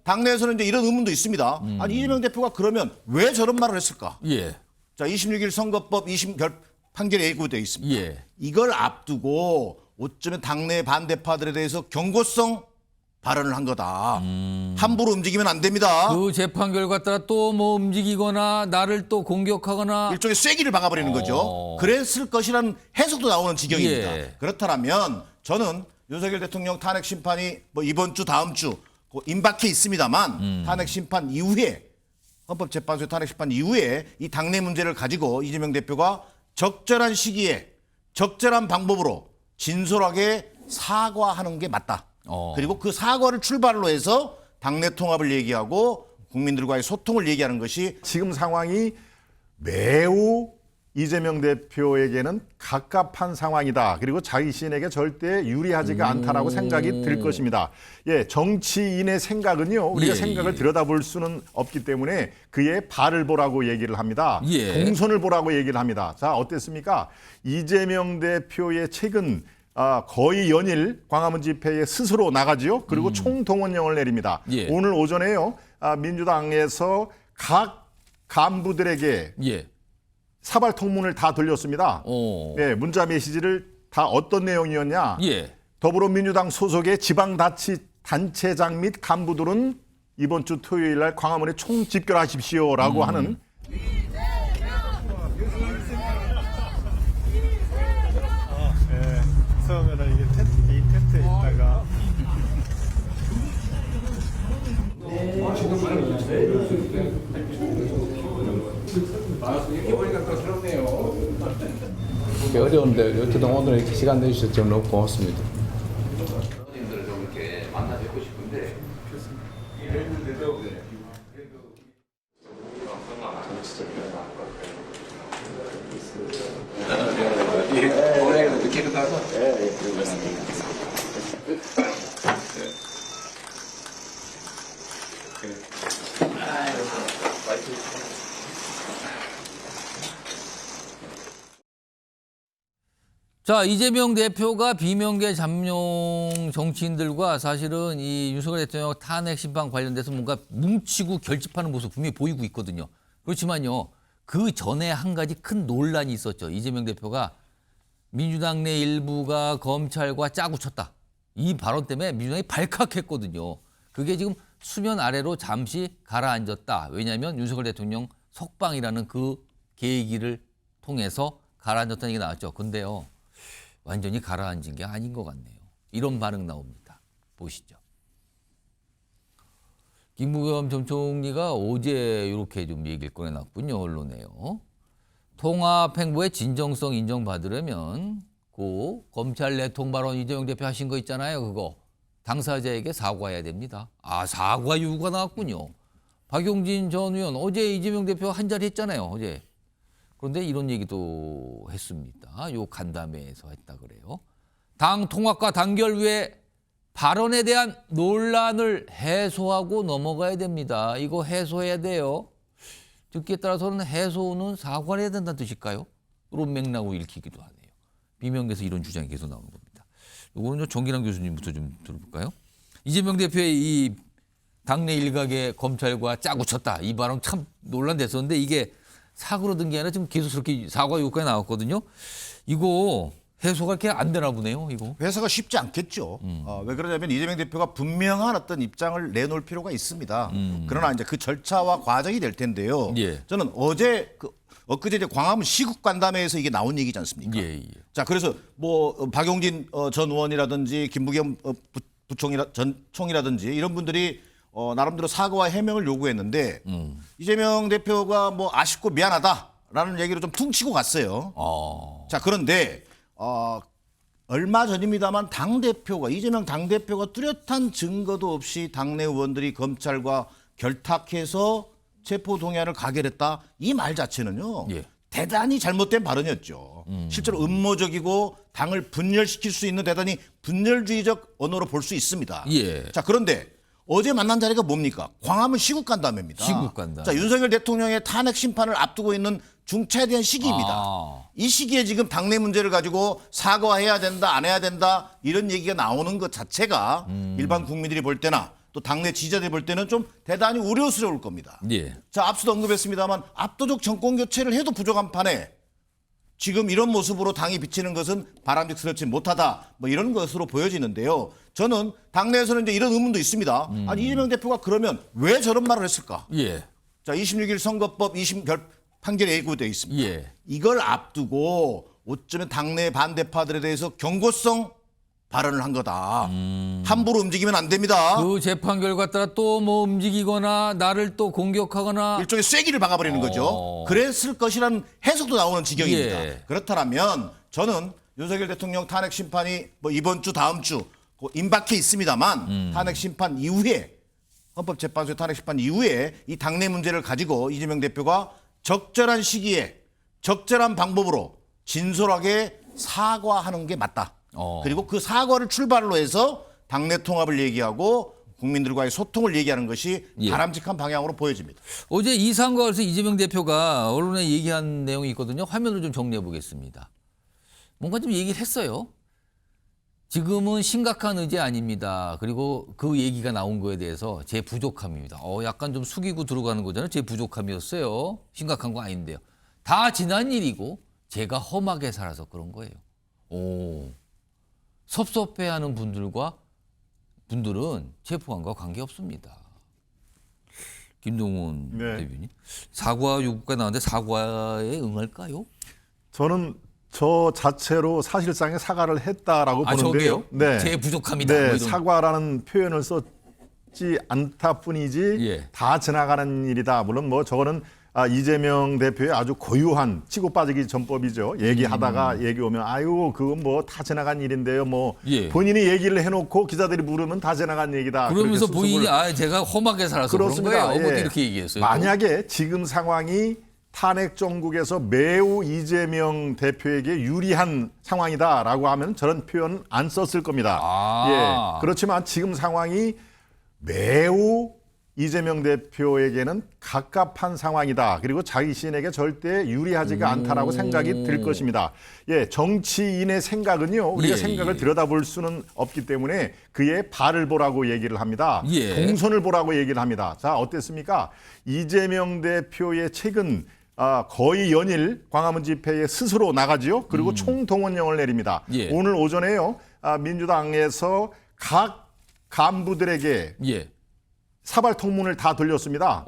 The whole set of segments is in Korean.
당내에서는 이제 이런 의문도 있습니다. 아니 이재명 대표가 그러면 왜 저런 말을 했을까? 예. 자, 26일 선거법 2심 판결이 예고되어 있습니다. 예. 이걸 앞두고 어쩌면 당내 반대파들에 대해서 경고성 발언을 한 거다. 함부로 움직이면 안 됩니다. 그 재판 결과 따라 또 뭐 움직이거나 나를 또 공격하거나 일종의 쐐기를 박아버리는 거죠. 그랬을 것이라는 해석도 나오는 지경입니다. 예. 그렇다면 저는 윤석열 대통령 탄핵 심판이 뭐 이번 주 다음 주 임박해 있습니다만 탄핵 심판 이후에 헌법재판소의 탄핵 심판 이후에 이 당내 문제를 가지고 이재명 대표가 적절한 시기에 적절한 방법으로 진솔하게 사과하는 게 맞다. 그리고 그 사과를 출발로 해서 당내 통합을 얘기하고 국민들과의 소통을 얘기하는 것이 지금 상황이 매우 이재명 대표에게는 갑갑한 상황이다. 그리고 자신에게 절대 유리하지가 않다라고 생각이 들 것입니다. 예, 정치인의 생각은요. 우리가 생각을 들여다볼 수는 없기 때문에 그의 발을 보라고 얘기를 합니다. 동선을 보라고 얘기를 합니다. 자, 어땠습니까? 이재명 대표의 최근 거의 연일 광화문 집회에 스스로 나가지요. 그리고 총동원령을 내립니다. 오늘 오전에요. 민주당에서 각 간부들에게 사발 통문을 다 돌렸습니다. 네, 문자 메시지를 다 어떤 내용이었냐. 더불어민주당 소속의 지방자치단체장 및 간부들은 이번 주 토요일 날 광화문에 총집결하십시오라고 하는 처음에는 이게 이 텐트에 있다가 어려운데 어쨌든 오늘 이렇게 시간 내주셔서 좀 너무 고맙습니다. 분들을 좀 이렇게 만나 뵙고 싶은데 오늘 늦게 끝나서 자, 이재명 대표가 비명계 잠룡 정치인들과 사실은 이 윤석열 대통령 탄핵 심판 관련돼서 뭔가 뭉치고 결집하는 모습 분명히 보이고 있거든요. 그렇지만요, 그 전에 한 가지 큰 논란이 있었죠. 이재명 대표가 민주당 내 일부가 검찰과 짜고 쳤다. 이 발언 때문에 민주당이 발칵했거든요. 그게 지금 수면 아래로 잠시 가라앉았다. 왜냐하면 윤석열 대통령 석방이라는 그 계기를 통해서 가라앉았다는 얘기가 나왔죠. 근데요, 완전히 가라앉은 게 아닌 것 같네요. 이런 반응 나옵니다. 보시죠. 김부겸 전 총리가 어제 이렇게 좀 얘기를 꺼내놨군요. 언론에요. 통합 행보의 진정성 인정받으려면 그 검찰 내통 발언 이재명 대표 하신 거 있잖아요. 그거 당사자에게 사과해야 됩니다. 사과 요구가 나왔군요. 박용진 전 의원 어제 이재명 대표 한 자리 했잖아요. 어제. 그런데 이런 얘기도 했습니다. 요 간담회에서 했다 그래요. 당 통합과 단결 위해 발언에 대한 논란을 해소하고 넘어가야 됩니다. 이거 해소해야 돼요. 듣기에 따라서는 해소는 사과를 해야 된다는 뜻일까요? 이런 맥락으로 읽히기도 하네요. 비명계에서 이런 주장이 계속 나오는 겁니다. 이거는 정기랑 교수님부터 좀 들어볼까요? 이재명 대표의 이 당내 일각의 검찰과 짜고 쳤다. 이 발언 참 논란됐었는데 이게 사고로 든 게 아니라 지금 계속스럽게 사과 요구가 나왔거든요. 이거 해소가 이렇게 안 되나 보네요. 이거. 회사가 쉽지 않겠죠. 왜 그러냐면 이재명 대표가 분명한 어떤 입장을 내놓을 필요가 있습니다. 그러나 이제 그 절차와 과정이 될 텐데요. 저는 엊그제 이제 광화문 시국 간담회에서 이게 나온 얘기지 않습니까? 자, 그래서 뭐 박용진 전 의원이라든지 김부겸 전 총이라든지 이런 분들이 나름대로 사과와 해명을 요구했는데 이재명 대표가 뭐 아쉽고 미안하다라는 얘기를 좀 퉁치고 갔어요. 자, 그런데 얼마 전입니다만 이재명 당대표가 뚜렷한 증거도 없이 당내 의원들이 검찰과 결탁해서 체포동의안을 가결했다. 이 말 자체는요. 대단히 잘못된 발언이었죠. 실제로 음모적이고 당을 분열시킬 수 있는 대단히 분열주의적 언어로 볼 수 있습니다. 자, 그런데 어제 만난 자리가 뭡니까? 광화문 시국 간담회입니다. 시국 간담회. 자, 윤석열 대통령의 탄핵 심판을 앞두고 있는 중차대한 시기입니다. 이 시기에 지금 당내 문제를 가지고 사과해야 된다, 안 해야 된다 이런 얘기가 나오는 것 자체가 일반 국민들이 볼 때나 또 당내 지지자들이 볼 때는 좀 대단히 우려스러울 겁니다. 예. 자, 앞서도 언급했습니다만 압도적 정권 교체를 해도 부족한 판에 지금 이런 모습으로 당이 비치는 것은 바람직스럽지 못하다. 뭐 이런 것으로 보여지는데요. 저는 당내에서는 이제 이런 의문도 있습니다. 아니 이재명 대표가 그러면 왜 저런 말을 했을까? 예. 자, 26일 선거법 2심 판결에 예고되어 있습니다. 예. 이걸 앞두고 어쩌면 당내 반대파들에 대해서 경고성 발언을 한 거다. 함부로 움직이면 안 됩니다. 그 재판 결과 따라 또 뭐 움직이거나 나를 또 공격하거나 일종의 쐐기를 박아버리는 거죠. 그랬을 것이라는 해석도 나오는 지경입니다. 예. 그렇다면 저는 윤석열 대통령 탄핵 심판이 뭐 이번 주 다음 주 임박해 있습니다만 탄핵 심판 이후에 헌법재판소의 탄핵 심판 이후에 이 당내 문제를 가지고 이재명 대표가 적절한 시기에 적절한 방법으로 진솔하게 사과하는 게 맞다. 그리고 그 사과를 출발로 해서 당내 통합을 얘기하고 국민들과의 소통을 얘기하는 것이 예. 바람직한 방향으로 보여집니다. 어제 이 사안과 관해서 이재명 대표가 언론에 얘기한 내용이 있거든요. 화면을 좀 정리해 보겠습니다. 뭔가 좀 얘기를 했어요. 지금은 심각한 의제 아닙니다. 그리고 그 얘기가 나온 거에 대해서 제 부족함입니다. 약간 좀 숙이고 들어가는 거잖아요. 제 부족함이었어요. 심각한 거 아닌데요. 다 지난 일이고 제가 험하게 살아서 그런 거예요. 섭섭해하는 분들은 체포함과 관계 없습니다. 김동훈 네. 대변인 사과 요구가 나왔는데 사과에 응할까요? 저는 저 자체로 사실상의 사과를 했다라고 보는데요. 저게요? 제 부족함이다. 네, 뭐 이런. 사과라는 표현을 썼지 않다 뿐이지 예. 다 지나가는 일이다. 물론 뭐 저거는 이재명 대표의 아주 고유한 치고 빠지기 전법이죠. 얘기하다가 얘기 오면 아유 그건 뭐 다 지나간 일인데요. 뭐 예. 본인이 얘기를 해놓고 기자들이 물으면 다 지나간 얘기다. 그러면서 그렇게 본인이 수습을 제가 험하게 살아서 그렇습니다. 그런 거예요. 예. 이렇게 얘기했어요. 만약에 지금 상황이 탄핵 정국에서 매우 이재명 대표에게 유리한 상황이다라고 하면 저런 표현 안 썼을 겁니다. 예. 그렇지만 지금 상황이 매우 이재명 대표에게는 갑갑한 상황이다. 그리고 자신에게 절대 유리하지가 않다라고 생각이 들 것입니다. 예, 정치인의 생각은요. 우리가 예, 생각을 예. 들여다볼 수는 없기 때문에 그의 발을 보라고 얘기를 합니다. 예. 동선을 보라고 얘기를 합니다. 자, 어땠습니까? 이재명 대표의 최근 거의 연일 광화문 집회에 스스로 나가지요. 그리고 총동원령을 내립니다. 예. 오늘 오전에요. 민주당에서 각 간부들에게 예. 사발 통문을 다 돌렸습니다.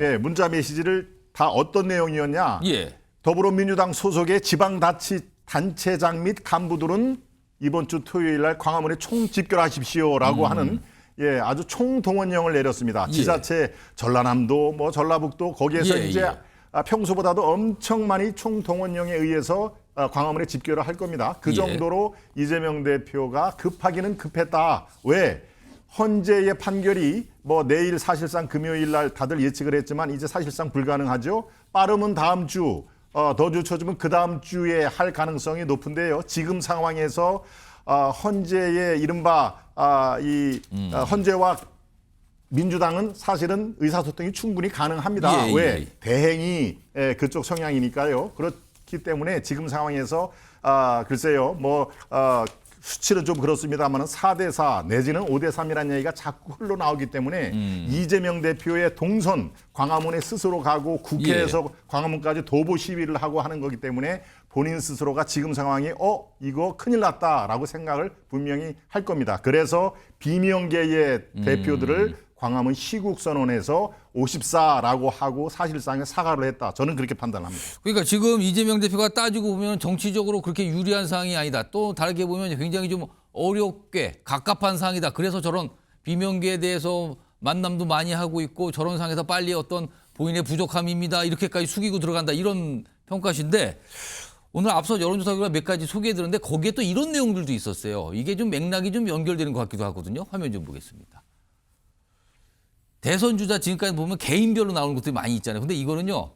예, 문자 메시지를 다 어떤 내용이었냐? 예. 더불어민주당 소속의 지방자치단체장 및 간부들은 이번 주 토요일 날 광화문에 총집결하십시오라고 하는 예, 아주 총동원령을 내렸습니다. 예. 지자체 전라남도, 뭐 전라북도 거기에서 예, 이제 예. 평소보다도 엄청 많이 총동원령에 의해서 광화문에 집결을 할 겁니다. 그 예. 정도로 이재명 대표가 급하기는 급했다. 왜? 헌재의 판결이 뭐 내일 사실상 금요일 날 다들 예측을 했지만 이제 사실상 불가능하죠. 빠르면 다음 주, 더 늦춰지면 그 다음 주에 할 가능성이 높은데요. 지금 상황에서 헌재의 이른바 헌재와 민주당은 사실은 의사소통이 충분히 가능합니다. 예, 왜? 예. 대행이 그쪽 성향이니까요. 그렇기 때문에 지금 상황에서 글쎄요. 수치는 좀 그렇습니다만 4대4 내지는 5대3이라는 얘기가 자꾸 흘러나오기 때문에 이재명 대표의 동선 광화문에 스스로 가고 국회에서 광화문까지 도보 시위를 하고 하는 거기 때문에 본인 스스로가 지금 상황이 이거 큰일 났다라고 생각을 분명히 할 겁니다. 그래서 비명계의 대표들을 광화문 시국선언에서 54라고 하고 사실상의 사과를 했다. 저는 그렇게 판단합니다. 그러니까 지금 이재명 대표가 따지고 보면 정치적으로 그렇게 유리한 상황이 아니다. 또 다르게 보면 굉장히 좀 어렵게 갑갑한 상황이다. 그래서 저런 비명계에 대해서 만남도 많이 하고 있고 저런 상황에서 빨리 어떤 본인의 부족함입니다. 이렇게까지 숙이고 들어간다. 이런 평가신데 오늘 앞서 여론조사 결과 몇 가지 소개해드렸는데 거기에 또 이런 내용들도 있었어요. 이게 좀 맥락이 좀 연결되는 것 같기도 하거든요. 화면 좀 보겠습니다. 대선 주자 지금까지 보면 개인별로 나오는 것들이 많이 있잖아요. 근데 이거는요.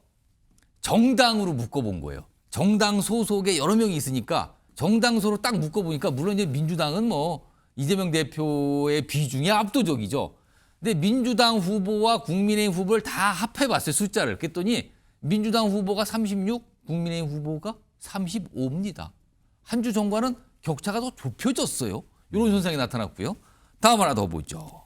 정당으로 묶어본 거예요. 정당 소속에 여러 명이 있으니까 정당소로 딱 묶어보니까 물론 이제 민주당은 뭐 이재명 대표의 비중이 압도적이죠. 근데 민주당 후보와 국민의힘 후보를 다 합해봤어요. 숫자를. 그랬더니 민주당 후보가 36, 국민의힘 후보가 35입니다. 한 주 전과는 격차가 더 좁혀졌어요. 이런 현상이 나타났고요. 다음 하나 더 보죠.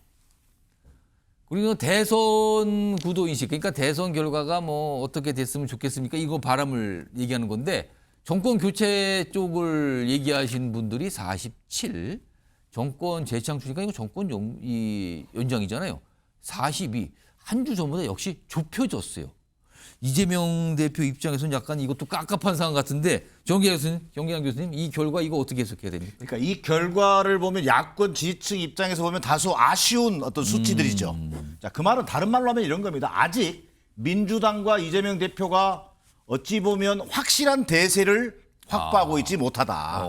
그리고 대선 구도 인식, 그러니까 대선 결과가 뭐 어떻게 됐으면 좋겠습니까? 이거 바람을 얘기하는 건데 정권 교체 쪽을 얘기하신 분들이 47, 정권 재창출이니까 이거 정권 연장이잖아요. 42, 한 주 전보다 역시 좁혀졌어요. 이재명 대표 입장에서는 약간 이것도 깝깝한 상황 같은데 정기환 교수님 이 결과 이거 어떻게 해석해야 됩니까? 그러니까 이 결과를 보면 야권 지지층 입장에서 보면 다소 아쉬운 어떤 수치들이죠. 자, 그 말은 다른 말로 하면 이런 겁니다. 아직 민주당과 이재명 대표가 어찌 보면 확실한 대세를 확보하고 있지 못하다.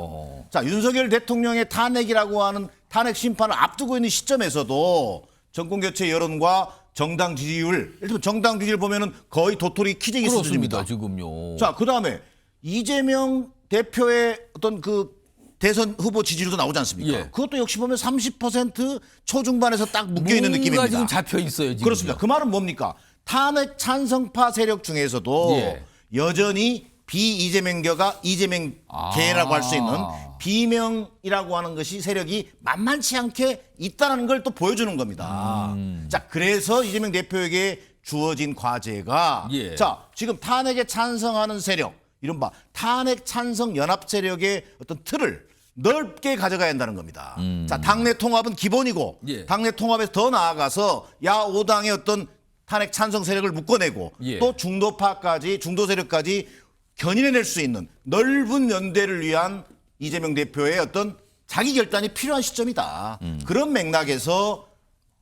자, 윤석열 대통령의 탄핵이라고 하는 탄핵 심판을 앞두고 있는 시점에서도 정권 교체 여론과 정당 지지율, 예를 들면 정당 지지율 보면은 거의 도토리 키재기 수준입니다. 지금요. 자, 그다음에 이재명 대표의 어떤 그 대선 후보 지지율도 나오지 않습니까? 예. 그것도 역시 보면 30% 초중반에서 딱 묶여 있는 뭔가 느낌입니다. 지금 잡혀 있어요. 지금. 그렇습니다. 그 말은 뭡니까? 탄핵 찬성파 세력 중에서도 예. 여전히 비이재명계가 이재명 계라고 할 수 있는 비명이라고 하는 것이 세력이 만만치 않게 있다는 걸 또 보여주는 겁니다. 자, 그래서 이재명 대표에게 주어진 과제가 예. 자, 지금 탄핵에 찬성하는 세력, 이른바 탄핵 찬성 연합 세력의 어떤 틀을 넓게 가져가야 한다는 겁니다. 자, 당내 통합은 기본이고 예. 당내 통합에서 더 나아가서 야5당의 어떤 탄핵 찬성 세력을 묶어내고 예. 또 중도파까지 중도 세력까지 견인해낼 수 있는 넓은 연대를 위한 이재명 대표의 어떤 자기 결단이 필요한 시점이다. 그런 맥락에서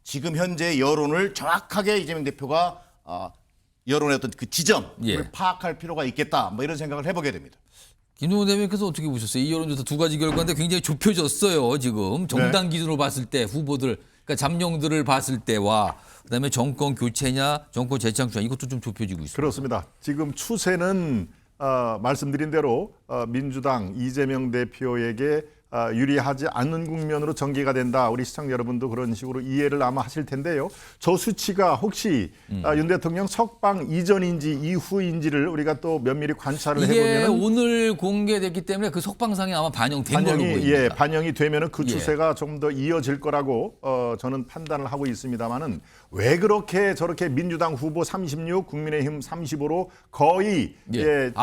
지금 현재 여론을 정확하게 이재명 대표가 여론의 어떤 그 지점을 예. 파악할 필요가 있겠다. 뭐 이런 생각을 해보게 됩니다. 김종호 대변인께서 어떻게 보셨어요? 이 여론조사 두 가지 결과인데 굉장히 좁혀졌어요. 지금 정당 기준으로 봤을 때 후보들, 그러니까 잠룡들을 봤을 때와 그다음에 정권 교체냐, 정권 재창출 이것도 좀 좁혀지고 있습니다. 그렇습니다. 지금 추세는 말씀드린 대로 민주당 이재명 대표에게 유리하지 않는 국면으로 전개가 된다. 우리 시청자 여러분도 그런 식으로 이해를 아마 하실 텐데요. 저 수치가 혹시 윤 대통령 석방 이전인지 이후인지를 우리가 또 면밀히 관찰을 이게 해보면 오늘 공개됐기 때문에 그 석방상에 아마 반영된 걸로 보입니다. 반영이 되면은 그 예. 추세가 좀 더 이어질 거라고 저는 판단을 하고 있습니다만은 왜 그렇게 저렇게 민주당 후보 36, 국민의힘 35로 거의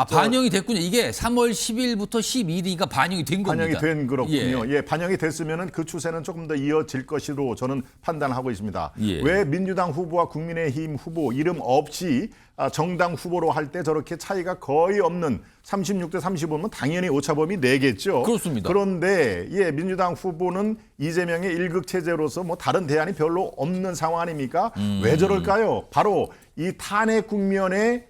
반영이 됐군요. 이게 3월 10일부터 12일이니까 반영이 된 겁니다. 반영이 된 그렇군요. 예, 반영이 됐으면은 그 추세는 조금 더 이어질 것으로 저는 판단하고 있습니다. 예. 왜 민주당 후보와 국민의힘 후보 이름 없이 정당 후보로 할 때 저렇게 차이가 거의 없는 36대 35면 당연히 오차범위 내겠죠. 그렇습니다. 그런데 민주당 후보는 이재명의 일극 체제로서 뭐 다른 대안이 별로 없는 상황 아닙니까? 왜 저럴까요? 바로 이 탄핵 국면에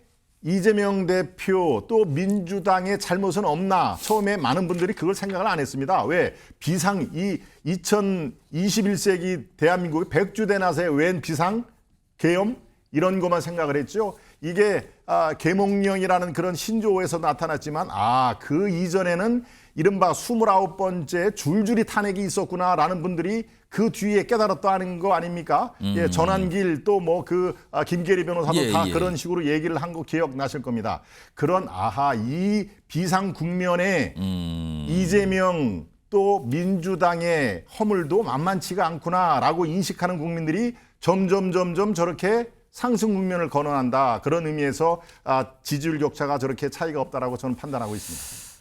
이재명 대표 또 민주당의 잘못은 없나 처음에 많은 분들이 그걸 생각을 안 했습니다. 왜 비상 이 2021세기 대한민국의 백주대낮에 웬 비상 계엄 이런 것만 생각을 했죠. 이게 계몽령이라는 그런 신조어에서 나타났지만 그 이전에는 이른바 29번째 줄줄이 탄핵이 있었구나라는 분들이 그 뒤에 깨달았다는 거 아닙니까? 예, 전환길 또 뭐 김계리 변호사도 다 그런 식으로 얘기를 한 거 기억나실 겁니다. 그런 이 비상 국면에 이재명 또 민주당의 허물도 만만치가 않구나라고 인식하는 국민들이 점점 저렇게 상승 국면을 거론한다. 그런 의미에서 지지율 격차가 저렇게 차이가 없다라고 저는 판단하고 있습니다.